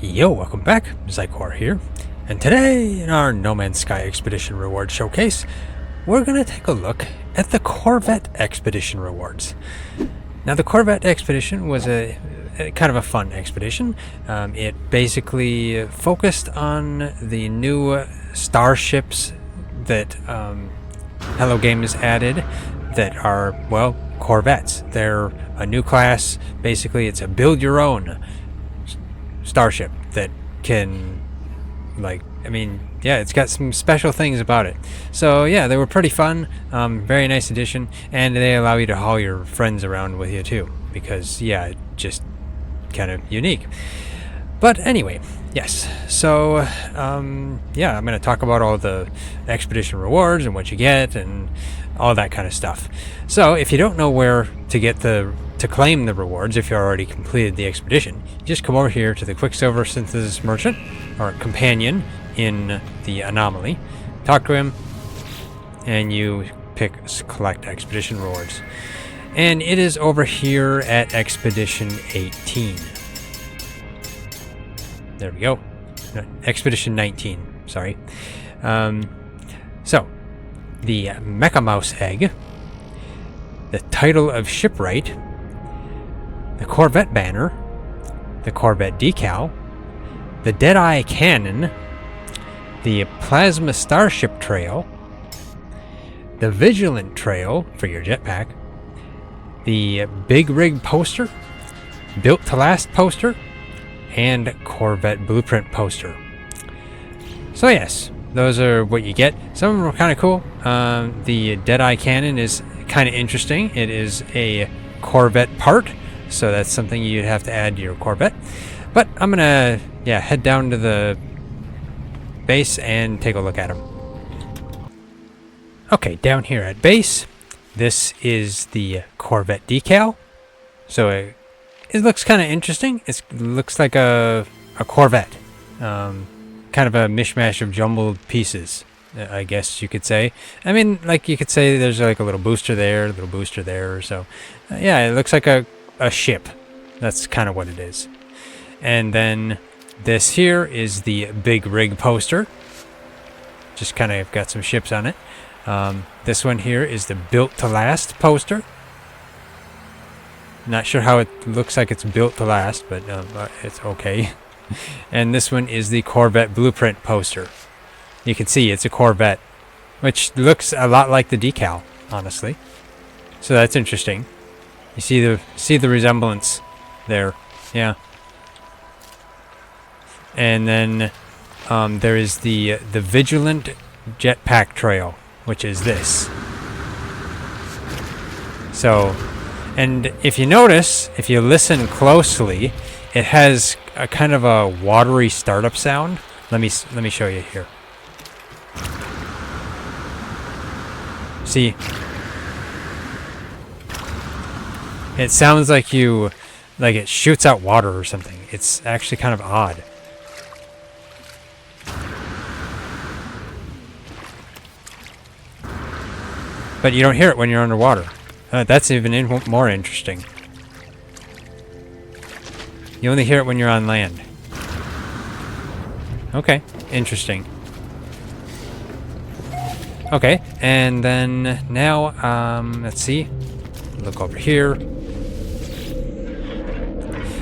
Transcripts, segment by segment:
Yo, welcome back. Xycor here. And today, in our No Man's Sky Expedition Reward Showcase, we're going to take a look at the Corvette Expedition Rewards. Now, the Corvette Expedition was a kind of a fun expedition. It basically focused on the new starships that Hello Game has added that are, well, Corvettes. They're a new class. Basically, it's a build-your-own starship that can, it's got some special things about it. So yeah, they were pretty fun. Very nice addition, and they allow you to haul your friends around with you too, because yeah, just kind of unique. But anyway, yes, so I'm going to talk about all the expedition rewards and what you get and all that kind of stuff. So if you don't know where to claim the rewards, if you already completed the expedition, just come over here to the Quicksilver Synthesis Merchant or Companion in the Anomaly, talk to him, and you pick Collect Expedition Rewards. And it is over here at Expedition 18. There we go. No, Expedition 19, sorry. So, the Mecha Mouse Egg, the title of Shipwright, the Corvette banner, the Corvette decal, the Deadeye cannon, the Plasma Starship trail, the Vigilant trail for your jetpack, the Big Rig poster, Built to Last poster, and Corvette blueprint poster. So yes, those are what you get. Some of them are kind of cool. The Deadeye cannon is kind of interesting. It is a Corvette part, so that's something you'd have to add to your Corvette. But I'm gonna head down to the base and take a look at them. Okay, down here at base, this is the Corvette decal. So it looks kind of interesting. It looks like a Corvette. Kind of a mishmash of jumbled pieces, I guess you could say. I mean, like you could say there's like a little booster there, a little booster there. So yeah, it looks like a ship. That's kind of what it is. And then this here is the Big Rig poster. Just kind of got some ships on it. This one here is the Built to Last poster. Not sure how it looks like it's built to last, but it's okay. And this one is the Corvette blueprint poster. You can see it's a Corvette, which looks a lot like the decal, honestly. So that's interesting. You see the resemblance there, yeah. And then there is the Vigilant jetpack trail, which is this. So. And if you notice, if you listen closely, it has a kind of a watery startup sound. Let me show you here. See, it sounds like it shoots out water or something. It's actually kind of odd. But you don't hear it when you're underwater. That's even more interesting. You only hear it when you're on land. Okay, interesting. Okay, and then now, let's see. Look over here.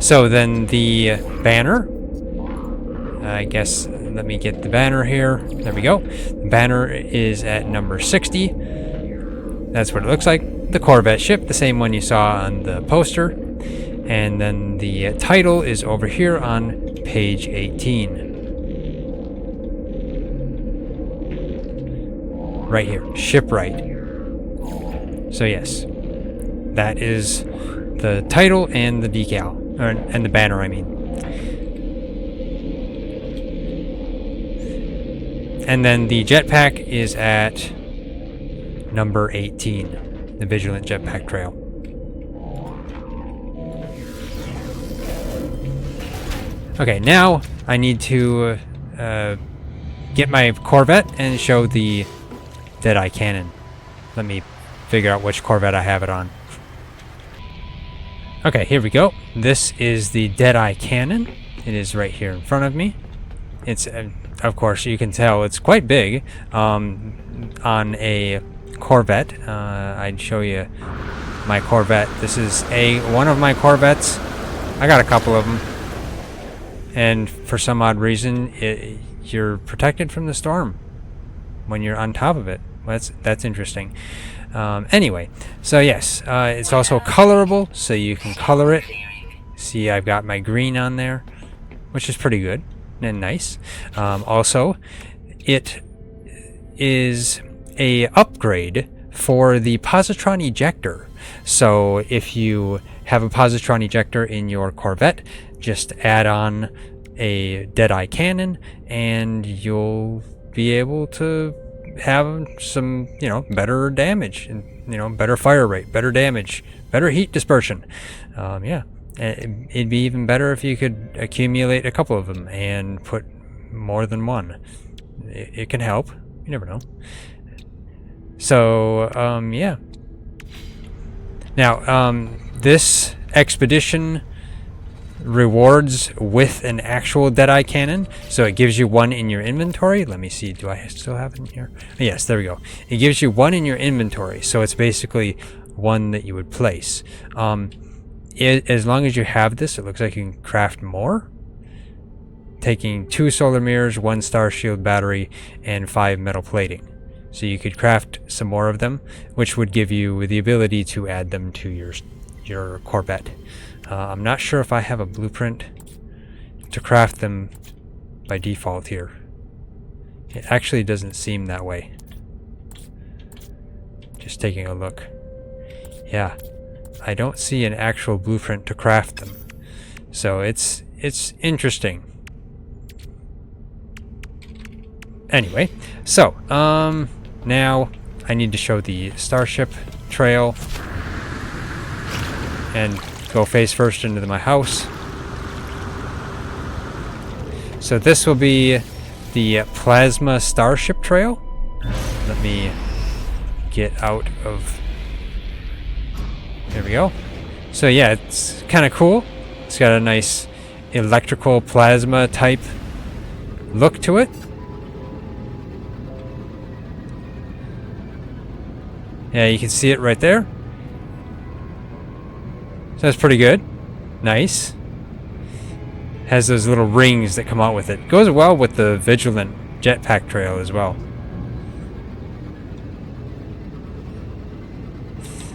So then the banner. I guess, let me get the banner here. There we go. The banner is at number 60. That's what it looks like. The Corvette ship, the same one you saw on the poster. And then the title is over here on page 18. Right here, Shipwright. So yes, that is the title and the decal, and the banner, I mean. And then the jetpack is at number 18. The Vigilant jetpack trail. Okay, now I need to get my Corvette and show the Deadeye cannon. Let me figure out which Corvette I have it on. Okay, here we go. This is the Deadeye cannon. It is right here in front of me. It's, of course, you can tell it's quite big. On a Corvette, I'd show you my Corvette. This is one of my Corvettes. I got a couple of them, and for some odd reason, you're protected from the storm when you're on top of it. That's interesting. Anyway, so yes, it's also colorable, so you can color it. See, I've got my green on there, which is pretty good and nice. Also, it is a upgrade for the positron ejector. So if you have a positron ejector in your Corvette, just add on a Deadeye cannon and you'll be able to have some, better damage and, better fire rate, better damage, better heat dispersion. Yeah. It'd be even better if you could accumulate a couple of them and put more than one. It can help. You never know. So, yeah. Now, this expedition rewards with an actual Deadeye cannon, so it gives you one in your inventory. Let me see, do I still have it in here? Yes, there we go. It gives you one in your inventory, so it's basically one that you would place. As long as you have this, it looks like you can craft more, taking 2 solar mirrors, 1 star shield battery, and 5 metal plating. So you could craft some more of them, which would give you the ability to add them to your Corvette. I'm not sure if I have a blueprint to craft them by default here. It actually doesn't seem that way. Just taking a look. Yeah, I don't see an actual blueprint to craft them. So it's interesting. Anyway, so now I need to show the starship trail and go face first into my house. So this will be the plasma starship trail. Let me get out of... There we go. So yeah, it's kind of cool. It's got a nice electrical plasma type look to it. Yeah, you can see it right there. So that's pretty good. Nice. Has those little rings that come out with it. Goes well with the Vigilant jetpack trail as well.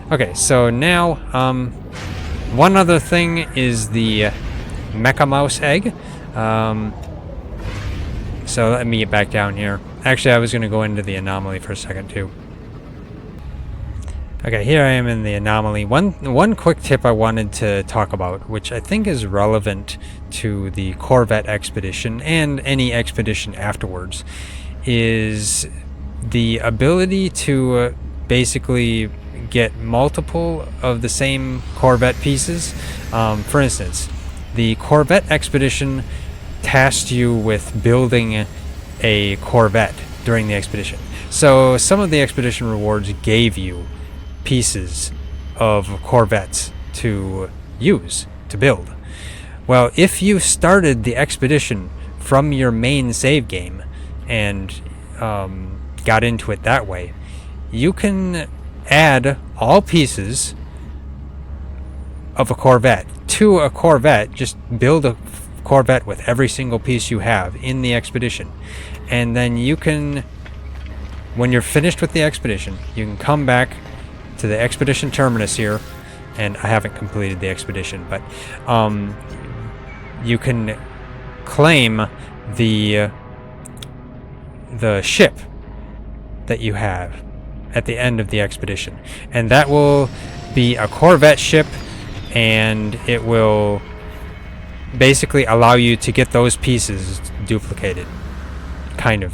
Okay, so now, one other thing is the Mecha Mouse egg. So let me get back down here. Actually, I was going to go into the anomaly for a second too. Okay, here I am in the anomaly. One quick tip I wanted to talk about, which I think is relevant to the Corvette expedition and any expedition afterwards, is the ability to basically get multiple of the same Corvette pieces. For instance, the Corvette expedition tasked you with building a Corvette during the expedition. So some of the expedition rewards gave you pieces of Corvettes to use, to build. Well, if you started the expedition from your main save game and got into it that way, you can add all pieces of a Corvette to a Corvette. Just build a Corvette with every single piece you have in the expedition, and then you can, when you're finished with the expedition, you can come back to the expedition terminus here, and I haven't completed the expedition, but you can claim the ship that you have at the end of the expedition, and that will be a Corvette ship, and it will basically allow you to get those pieces duplicated. Kind of.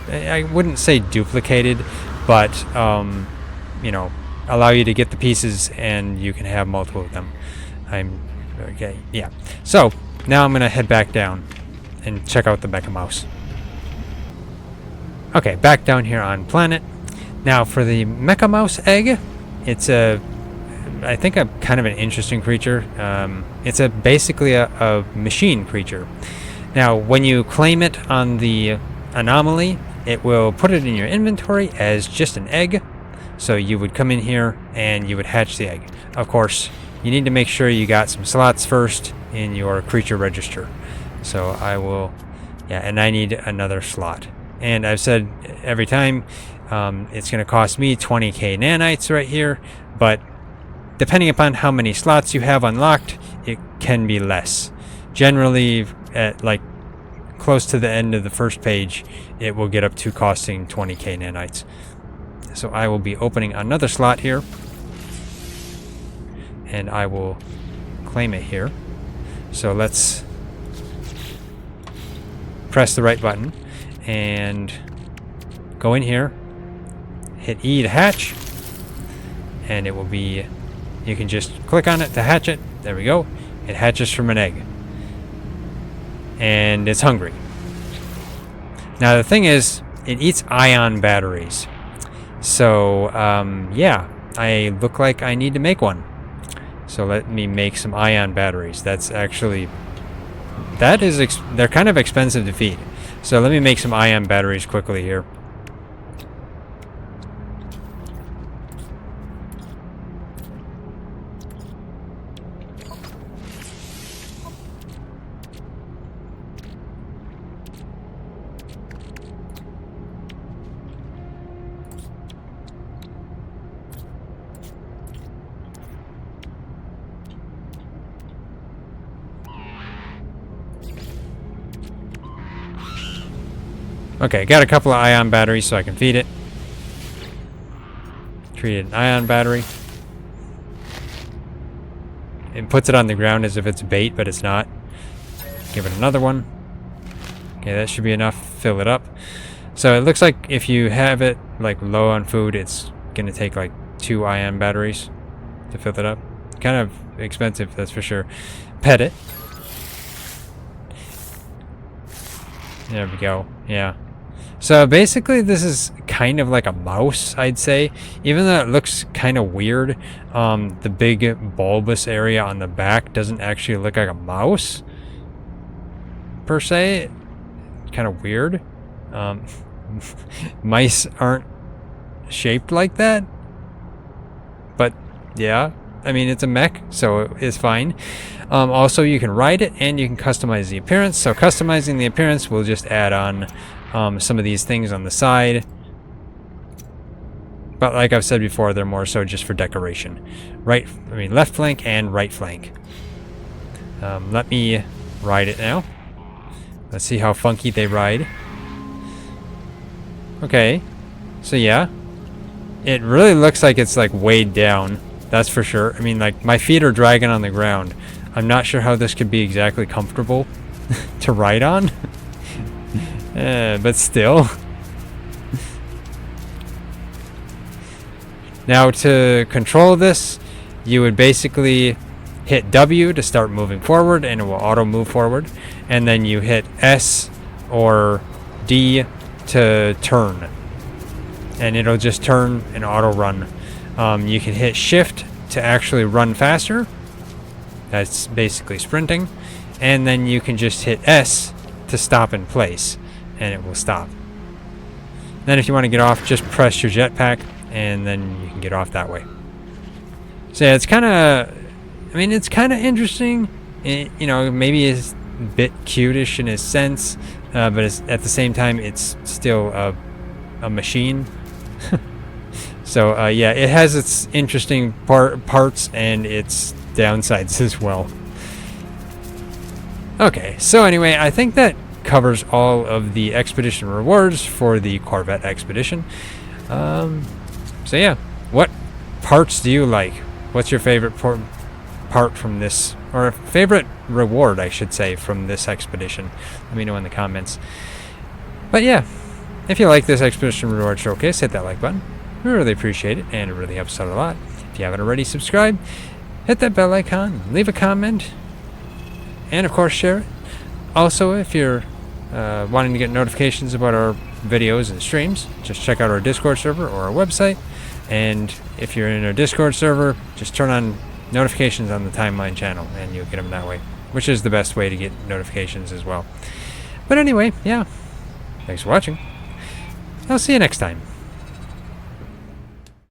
I wouldn't say duplicated, but allow you to get the pieces and you can have multiple of them. Okay, yeah. So now I'm gonna head back down and check out the Mecha Mouse. Okay, back down here on planet. Now for the Mecha Mouse egg, it's a I think, a kind of an interesting creature. It's basically a machine creature. Now, when you claim it on the anomaly, it will put it in your inventory as just an egg. So you would come in here and you would hatch the egg. Of course, you need to make sure you got some slots first in your creature register. So I will, yeah, and I need another slot. And I've said every time, it's going to cost me 20k nanites right here, but depending upon how many slots you have unlocked, it can be less. Generally, at like close to the end of the first page, it will get up to costing 20k nanites. So I will be opening another slot here, and I will claim it here. So let's press the right button and go in here, hit E to hatch, and it will be, you can just click on it to hatch it. There we go. It hatches from an egg, and it's hungry. Now the thing is, it eats ion batteries. So yeah, I look like I need to make one. So let me make some ion batteries. That's actually, they're kind of expensive to feed. So let me make some ion batteries quickly here. Okay, got a couple of ion batteries so I can feed it. Treat it an ion battery. It puts it on the ground as if it's bait, but it's not. Give it another one. Okay, that should be enough. Fill it up. So it looks like if you have it like low on food, it's gonna take like 2 ion batteries to fill it up. Kind of expensive, that's for sure. Pet it. There we go. Yeah. So basically this is kind of like a mouse, I'd say. Even though it looks kind of weird, the big bulbous area on the back doesn't actually look like a mouse, per se. Kind of weird. Mice aren't shaped like that. But yeah, I mean, it's a mech, so it's fine. Also, you can ride it and you can customize the appearance. So customizing the appearance will just add on some of these things on the side. But like I've said before, they're more so just for decoration. Left flank and right flank. Let me ride it now. Let's see how funky they ride. Okay, so yeah, it really looks like it's like weighed down. That's for sure. I mean, like, my feet are dragging on the ground. I'm not sure how this could be exactly comfortable to ride on. But still. Now, to control this, you would basically hit W to start moving forward, and it will auto move forward. And then you hit S or D to turn, and it'll just turn and auto run. You can hit shift to actually run faster. That's basically sprinting. And then you can just hit S to stop in place, and it will stop. Then if you want to get off, just press your jetpack, and then you can get off that way. So yeah, it's kind of, I mean, it's kind of interesting. You know, maybe it's a bit cutish in a sense, but at the same time, it's still a machine. So yeah, it has its interesting parts and its downsides as well. Okay, so anyway, I think that covers all of the expedition rewards for the Corvette expedition. So yeah, what parts do you like? What's your favorite part from this, or favorite reward, I should say, from this expedition? Let me know in the comments. But yeah, if you like this expedition reward showcase, hit that like button. We really appreciate it, and it really helps out a lot. If you haven't already subscribed, hit that bell icon, leave a comment, and of course share it. Also, if you're wanting to get notifications about our videos and streams, just check out our Discord server or our website. And if you're in our Discord server, just turn on notifications on the timeline channel and you'll get them that way, which is the best way to get notifications as well. But anyway, yeah, thanks for watching. I'll see you next time.